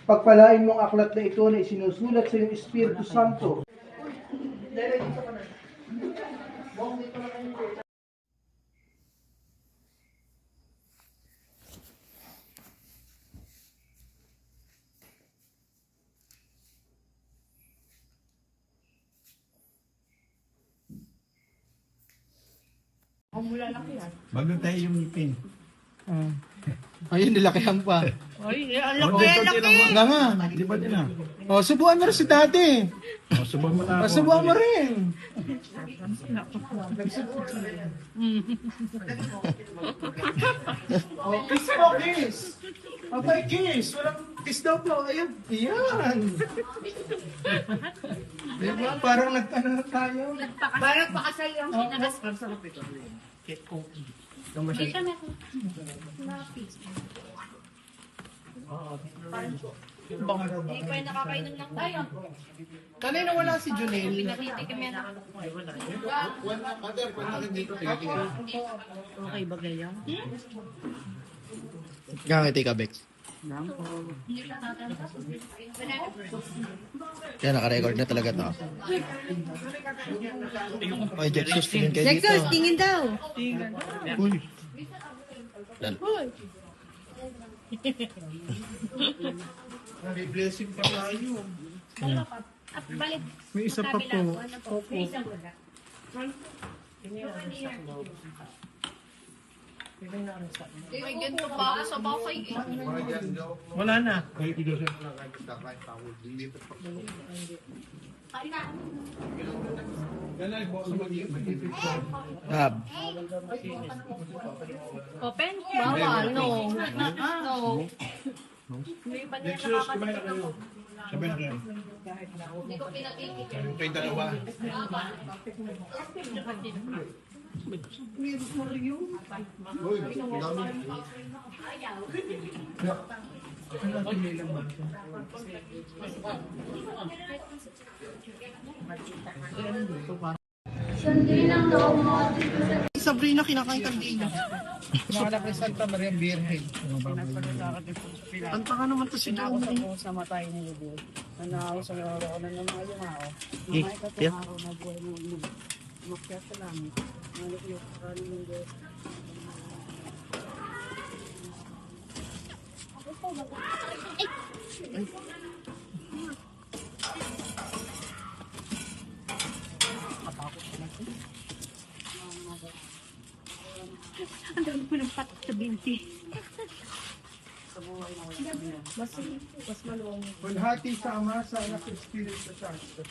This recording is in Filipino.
Pagpalain mong aklat na ito na isinusulat sa iyong Espiritu Santo. Bago tayo yung ngipin. Ayun, nilakihan pa. Ay, laki. Nga nga. Di ba din ah? O, subuan mo rin si dati. Subuhan mo na O, ako. subuan mo rin. O, kiss po, kiss. Abay, kiss. Walang kiss daw po. Ayun. Iyan. Diba? Parang nag-ano na tayo. Parang pakasal yung kinagas. Dito na ako. Hindi pa yung nakakainom ng tayo. Kanina wala si Junel. Pinatitikim yan. Okay ba ganyan? Gangiti ka, Bex. Yan, naka-record na talaga to. Ay, Jexus, tingin kayo dito. Jexus, tingin daw. Uy. Yan. May blessing pa tayo. Balik. May isa pa po. May isang wala. May ganito pa ako sa bakay. Wala na. Gab. Open? Bawal. No. No. Hindi pa niya nakakatikim. Sabi na kayo. Hindi ko pinatikim. Kayo dalawa. Sabrina, kinakain kandila. Mga kay Santa Maria Virgen. Anta ka naman to si John. Sa matay ni Diyos. Nanahaw sa araw na naman yung araw. Eh, yeah. Araw na buhay mo. Makyat sa langit. Nalok yung karani ng Diyos. Ang dami ko ng patok sa binti. Bulhati sa Ama, sa Anak, sa Espiritu Santo.